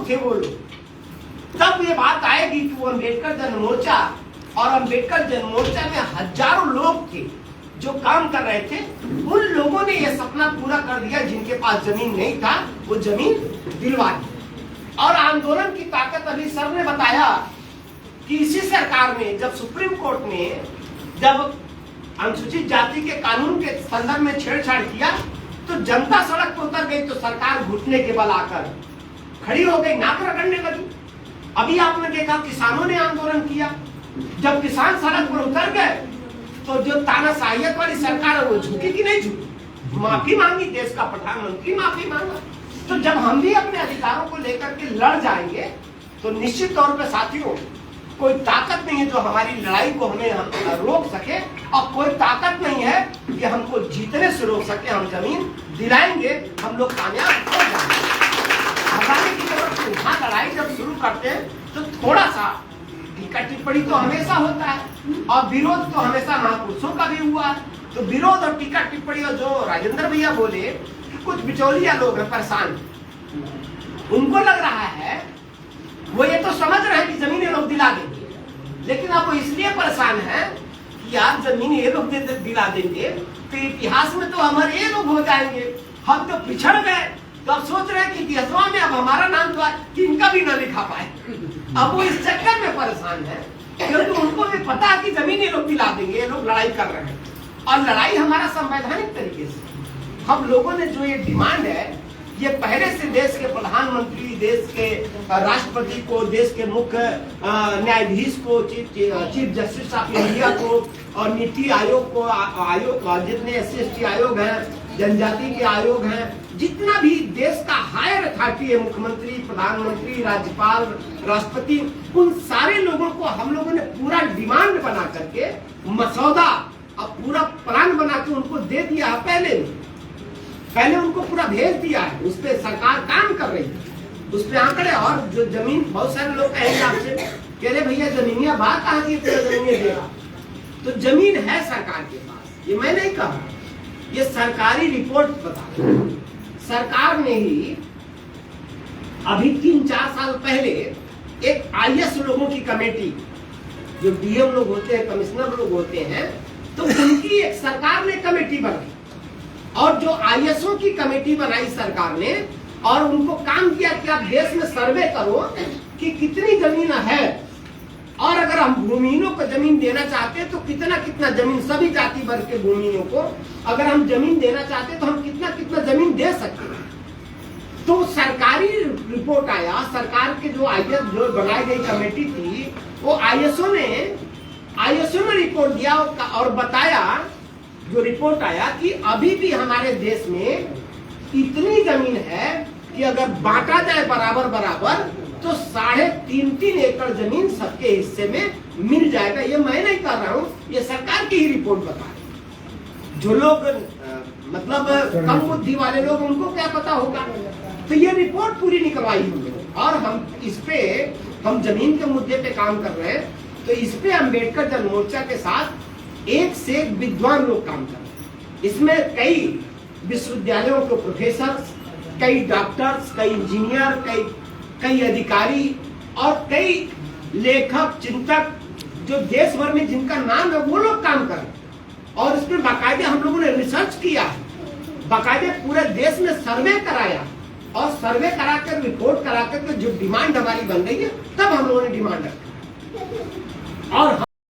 लोग थे वो लोग, तब ये बात आएगी कि वो अम्बेडकर जन मोर्चा, और अम्बेडकर जन मोर्चा में हजारों लोग थे जो काम कर रहे थे। उन लोगों ने ये सपना पूरा कर दिया, जिनके पास जमीन नहीं था वो जमीन दिलवा दी। और आंदोलन की ताकत अभी सर ने बताया कि इसी सरकार ने, जब सुप्रीम कोर्ट ने जब अनुसूचित जाति के कानून के संदर्भ में छेड़छाड़ किया तो जनता सड़क पर उतर गई, तो सरकार घुटने के बल आकर खड़ी हो गई, नाक रगड़ने लगी। अभी आपने देखा किसानों ने आंदोलन किया, जब किसान सड़क पर उतर गए तो जो तानाशाहियत वाली सरकार है वो झुकी कि नहीं झुकी, माफी मांगी, देश का प्रधानमंत्री माफी मांगा। तो जब हम भी अपने अधिकारों को लेकर के लड़ जाएंगे तो निश्चित तौर पे साथियों, कोई ताकत नहीं है जो हमारी लड़ाई को हमें रोक सके, और कोई ताकत नहीं है कि हमको जीतने से रोक सके। हम जमीन दिलाएंगे, हम लोग कामयाब हो जाएंगे। घबराने की जरूरत नहीं। हाँ, लड़ाई जब शुरू करते हैं तो थोड़ा सा टीका टिप्पणी तो हमेशा होता है, और विरोध तो हमेशा महापुरुषों का भी हुआ है। तो विरोध और टीका टिप्पणी, और जो राजेंद्र भैया बोले कि कुछ बिचौलिया लोग हैं परेशान, उनको लग रहा है, वो ये तो समझ रहे हैं कि जमीन ये लोग दिला देंगे, लेकिन अब वो इसलिए परेशान है कि यार जमीन ये लोग दिला देंगे तो इतिहास में तो हमारे ये लोग हो जाएंगे, हम तो पिछड़ गए। तो अब सोच रहे हैं कि इतिहास में अब हमारा नाम तो कि इनका भी न लिखा पाए। अब वो इस चक्कर में परेशान है क्योंकि उनको भी पता है कि जमीन ये लोग दिला देंगे, ये लोग लड़ाई कर रहे हैं। और लड़ाई हमारा संवैधानिक तरीके से, हम लोगों ने जो ये डिमांड है, ये पहले से देश के प्रधानमंत्री, देश के राष्ट्रपति को, देश के मुख्य न्यायाधीश को, चीफ जस्टिस ऑफ इंडिया को, और नीति आयोग को, आयोग जितने SC/ST आयोग हैं, जनजाति के आयोग हैं, जितना भी देश का हायर अथॉरिटी है, मुख्यमंत्री, प्रधानमंत्री, राज्यपाल, राष्ट्रपति, उन सारे लोगों को हम लोगों ने पूरा डिमांड बना करके मसौदा और पूरा प्लान बना के उनको दे दिया है। पहले उनको पूरा भेज दिया है, उस पर सरकार काम कर रही है, उस पर आंकड़े। और जो जमीन, बहुत सारे लोग कहेंगे आपसे, कह रहे भैया जमीनिया बात कहाँ की जमीन देगा, तो जमीन है सरकार के पास, ये मैं नहीं कहा, ये सरकारी रिपोर्ट बता रही है। सरकार ने ही अभी 3-4 साल पहले एक IS लोगों की कमेटी, जो DM लोग होते हैं, कमिश्नर लोग होते हैं, तो उनकी एक सरकार ने कमेटी बनाई, और जो ISO की कमेटी बनाई सरकार ने, और उनको काम किया कि आप देश में सर्वे करो कि कितनी जमीन है, और अगर हम भूमिहीनों को जमीन देना चाहते हैं तो कितना कितना जमीन, सभी जाति वर्ग के भूमिहीनों को अगर हम जमीन देना चाहते हैं तो हम कितना कितना जमीन दे सकते हैं। तो सरकारी रिपोर्ट आया, सरकार के जो IS जो बनाई गई कमेटी थी, वो ISO ने रिपोर्ट दिया और बताया, जो रिपोर्ट आया कि अभी भी हमारे देश में इतनी जमीन है कि अगर बांटा जाए बराबर बराबर तो 3.5 एकड़ जमीन सबके हिस्से में मिल जाएगा। ये मैं नहीं कर रहा हूँ, ये सरकार की ही रिपोर्ट बता रही। जो लोग मतलब कम बुद्धि वाले लोग, उनको क्या पता होगा। तो ये रिपोर्ट पूरी निकलवाई हमने, और हम इस पे, हम जमीन के मुद्दे पे काम कर रहे हैं। तो इस पे अम्बेडकर जन मोर्चा के साथ एक से एक विद्वान लोग काम कर रहे हैं। इसमें कई विश्वविद्यालयों के प्रोफेसर, कई डॉक्टर्स, कई इंजीनियर, कई अधिकारी, और कई लेखक, चिंतक, जो देश भर में जिनका नाम है, वो लोग काम कर रहे हैं। और इस पर बाकायदे हम लोगों ने रिसर्च किया, बाकायदे पूरे देश में सर्वे कराया, और सर्वे कराकर रिपोर्ट कराकर जो डिमांड हमारी बन गई है, तब हम लोगों ने डिमांड रखी। और